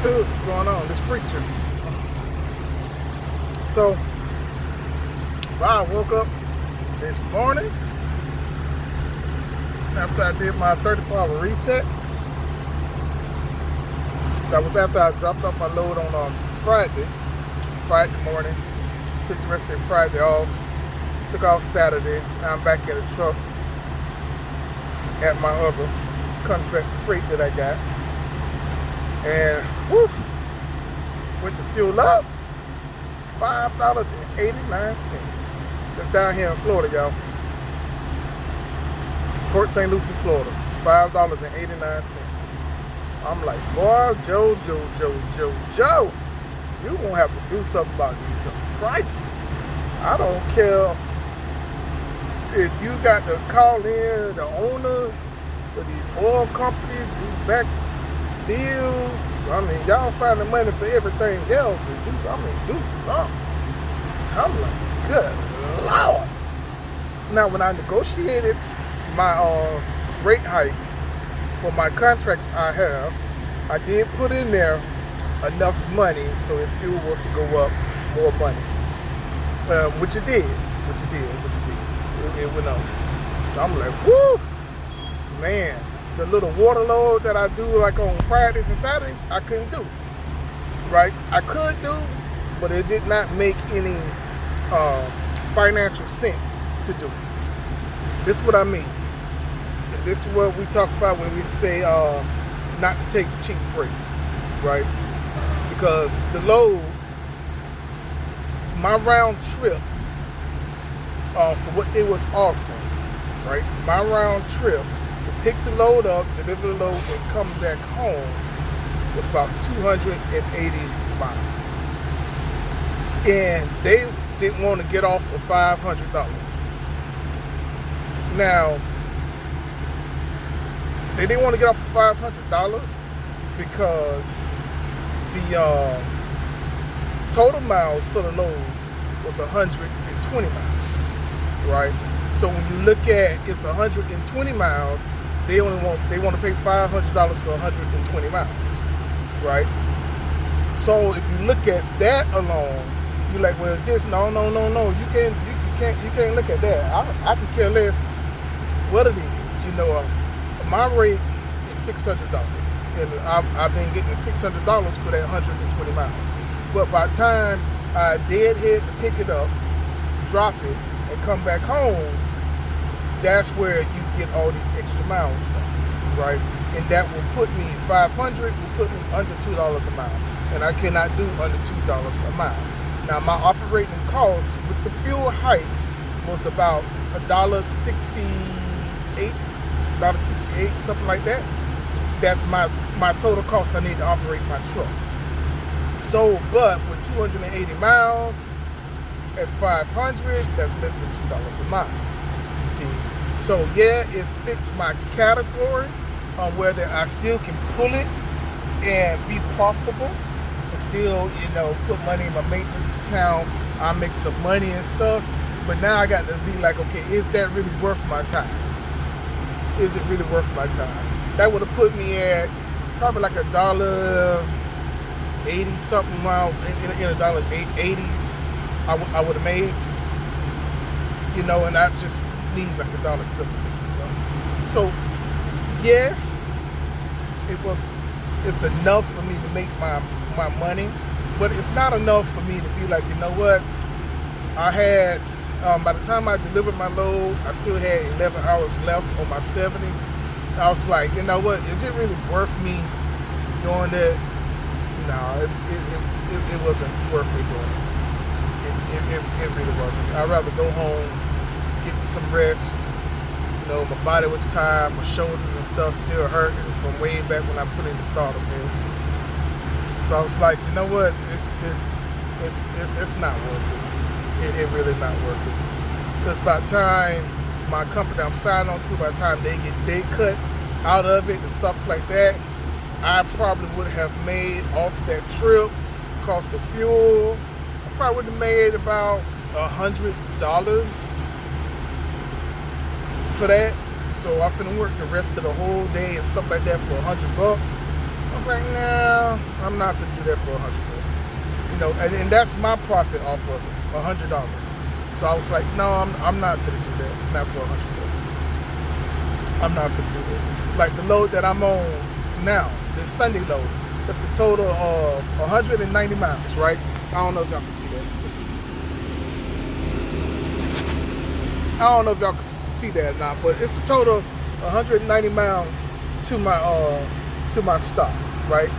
YouTube, what's going on? This preacher. So, I woke up this morning after I did my 34-hour reset. That was after I dropped off my load on Friday morning. Took the rest of Friday off. Took off Saturday. Now I'm back in the truck at my other contract freight that I got. And woof, with the fuel up, $5.89. That's down here in Florida, y'all. Port St. Lucie, Florida. $5.89. I'm like, boy, Joe, you gonna have to do something about these prices. I don't care if you got to call in the owners of these oil companies, do back deals. I mean, y'all find the money for everything else and do something. I'm like, good Lord. Now, when I negotiated my rate hikes for my contracts I did put in there enough money so if fuel was to go up, more money. Which it did. It went up. I'm like, whoo, man. The little water load that I do like on Fridays and Saturdays, I couldn't do. Right? I could do, but it did not make any financial sense to do. This is what I mean. And this is what we talk about when we say not to take cheap freight, right? Because the load, my round trip for what it was offering, right? My round trip to pick the load up, deliver the load, and come back home was about 280 miles. And they didn't want to get off of $500. Now, they didn't want to get off of $500 because the total miles for the load was 120 miles, right? So when you look at it's 120 miles, they want to pay $500 for 120 miles, right? So if you look at that alone, you're like, well, is this? No. You can't look at that. I can care less what it is. My rate is $600, and I've been getting $600 for that 120 miles. But by the time I deadhead to pick it up, drop it, and come back home, that's where you get all these extra miles from, right? And that will put me, 500 will put me under $2 a mile. And I cannot do under $2 a mile. Now, my operating costs with the fuel hike was about $1.68, something like that. That's my total cost I need to operate my truck. So, but with 280 miles at 500, that's less than $2 a mile. You see, so yeah, it fits my category on whether I still can pull it and be profitable and still, put money in my maintenance account. I make some money and stuff. But now I got to be like, okay, is that really worth my time? Is it really worth my time? That would have put me at probably like $1.80 something mile in $1.80s. I would have made, and I just need like $1.60 something. So yes, it's enough for me to make my money, but it's not enough for me to be like, you know what? I had by the time I delivered my load, I still had 11 hours left on my 70. I was like, you know what? Is it really worth me doing that? No, it wasn't worth me doing it. It really wasn't. I'd rather go home, get some rest. My body was tired, my shoulders and stuff still hurting from way back when I put in the starter bed. So I was like, you know what? It's not worth it. It really not worth it. Because by the time my company I'm signed on to, by the time they get day cut out of it and stuff like that, I probably would have made off that trip, cost of fuel, I probably would have made about $100 for that. So I finna work the rest of the whole day and stuff like that for $100. I was like, nah, I'm not gonna do that for $100. You know, and that's my profit off of it, $100. So I was like, no, I'm not gonna do that, not for $100. I'm not gonna do that. Like the load that I'm on now, this Sunday load, that's a total of 190 miles, right? I don't know if y'all can see that. Let's see. I don't know if y'all can see that or not, but it's a total of 190 miles to my stop, right?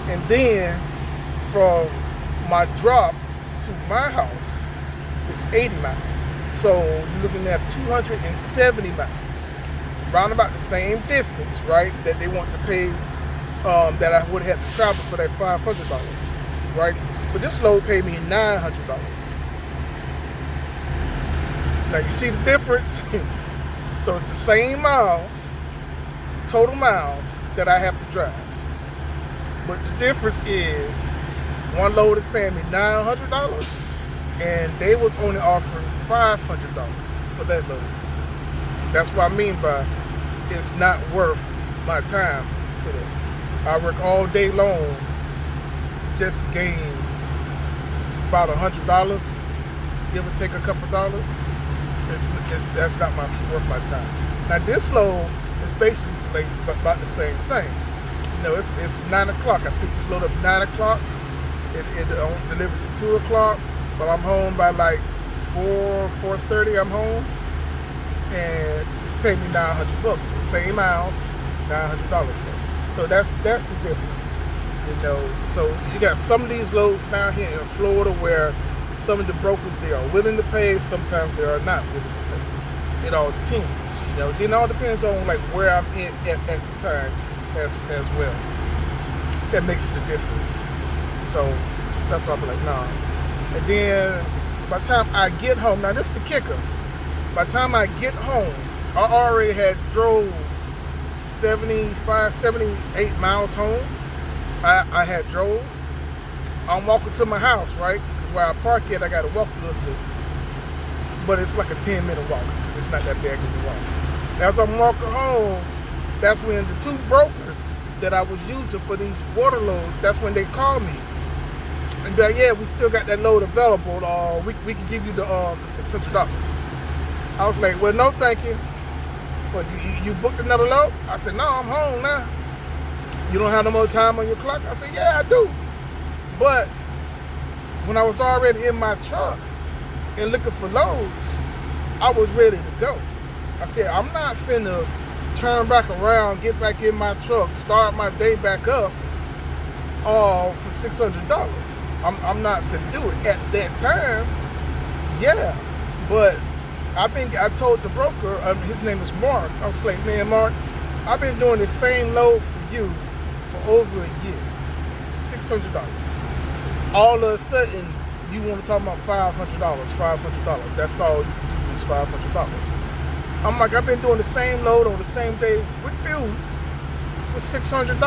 And then from my drop to my house, it's 80 miles. So you're looking at 270 miles, round about the same distance, right? That they want to pay, that I would have to travel for that $500, right? But this load paid me $900. Now you see the difference? So it's the same miles, total miles that I have to drive. But the difference is one load is paying me $900 and they was only offering $500 for that load. That's what I mean by it's not worth my time for that. I work all day long just to gain about $100, give or take a couple dollars. That's not worth my time. Now this load is basically like about the same thing. You know, it's 9 o'clock. I picked this load up 9 o'clock. It delivered to 2 o'clock, but I'm home by like 4:30. I'm home, and paid me $900. The same miles, $900. So that's the difference. You know, so you got some of these loads down here in Florida where some of the brokers, they are willing to pay, sometimes they are not willing to pay. It all depends, you know. Then it all depends on like where I'm at the time as well. That makes the difference. So that's why I'm like, nah. And then by the time I get home, now this is the kicker. By the time I get home, I already had drove 78 miles home. I had drove. I'm walking to my house, right? Because where I park at, I got to walk a little bit. But it's like a 10-minute walk. It's not that big of a walk. As I'm walking home, that's when the two brokers that I was using for these water loads, that's when they called me. And be like, yeah, we still got that load available. We can give you the $600. I was like, well, no, thank you. Well, you booked another load? I said, no, I'm home now. You don't have no more time on your clock? I said, yeah, I do. But when I was already in my truck and looking for loads, I was ready to go. I said, I'm not finna turn back around, get back in my truck, start my day back up, all for $600. I'm not finna do it. At that time, yeah. But I told the broker, his name is Mark. I was like, man, Mark, I've been doing the same load for you for over a year. $600. All of a sudden, you want to talk about $500. That's all you can do is $500. I'm like, I've been doing the same load on the same days with you for $600.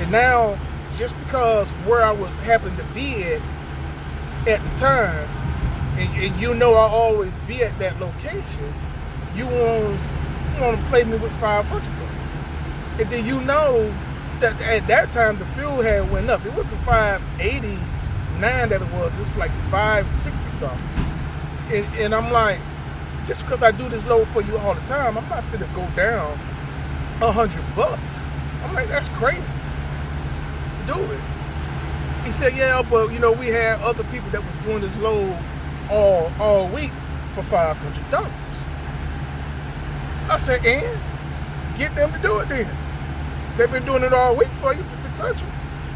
And now, just because where I was happened to be at the time, and you know I always be at that location, you want to play me with $500. And then you know that at that time the fuel had went up. It wasn't $5.89 that it was like $5.60 something. And I'm like, just because I do this load for you all the time, I'm not gonna go down $100. I'm like, that's crazy. Do it. He said, yeah, but you know, we had other people that was doing this load all week for $500. I said, and get them to do it then. They've been doing it all week for you for $600.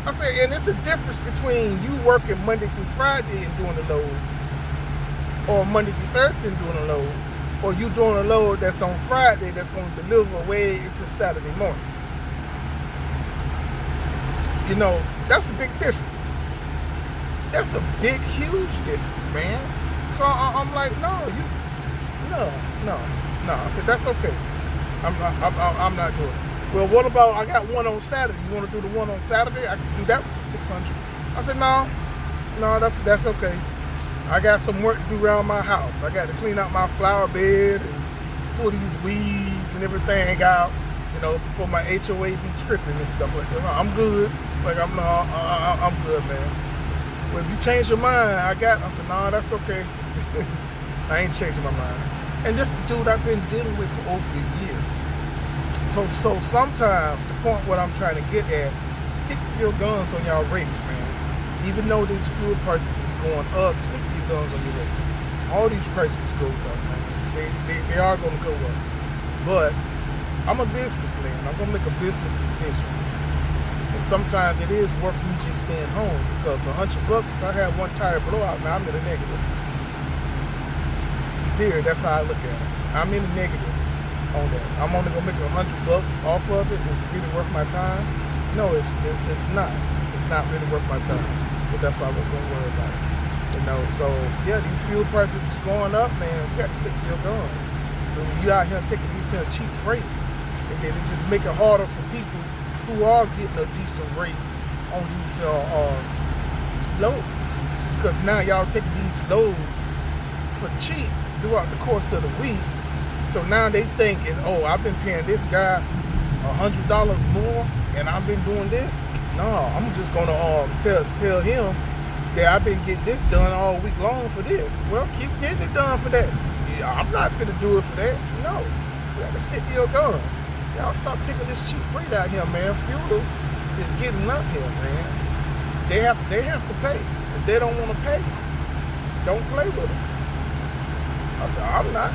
I said, and it's a difference between you working Monday through Friday and doing the load, or Monday through Thursday and doing a load, or you doing a load that's on Friday that's going to deliver way into Saturday morning. You know, that's a big difference. That's a big, huge difference, man. So I'm like, no. I said, that's okay. I'm not doing it. Well, what about, I got one on Saturday. You want to do the one on Saturday? I can do that for $600. I said, no, that's okay. I got some work to do around my house. I got to clean out my flower bed and pull these weeds and everything out. You know, before my HOA be tripping and stuff like that. I'm good. Like I'm good, man. Well, if you change your mind, I said, nah, that's okay. I ain't changing my mind. And that's the dude I've been dealing with for over a year. So sometimes the point what I'm trying to get at, stick your guns on y'all rates, man. Even though these fuel prices is going up, stick your guns on your rates. All these prices goes up, man. They are gonna go up. But I'm a businessman. I'm gonna make a business decision. And sometimes it is worth me just staying home because $100, if I have one tire blowout, now I'm in the negative. Period. That's how I look at it. I'm in the negative on that. I'm only gonna make $100 off of it. Is it really worth my time? No, it's not. It's not really worth my time. So that's why we're gonna worry about it. You know, so yeah, these fuel prices going up, man. You got to stick to your guns. When you out here taking these here cheap freight, and then it just make it harder for people who are getting a decent rate on these loads. Because now y'all taking these loads for cheap throughout the course of the week. So now they thinking, oh, I've been paying this guy $100 more, and I've been doing this. No, I'm just gonna tell him that I've been getting this done all week long for this. Well, keep getting it done for that. Yeah, I'm not finna do it for that. No, you gotta stick to your guns. Y'all stop taking this cheap freight out here, man. Fuel is getting up here, man. They have to pay. If they don't want to pay, don't play with them. I said, I'm not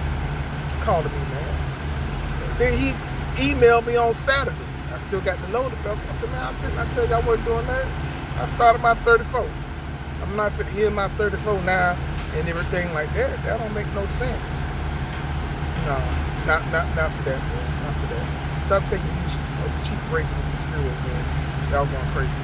calling me, man. Then he emailed me on Saturday. I still got the load of I said, man, didn't I tell you I wasn't doing that? I started my 34. I'm not fit to hear my 34 now and everything like that. That don't make no sense. No, not for that, man. Not for that. Stop taking these cheap rates with these fuels, man. Y'all going crazy.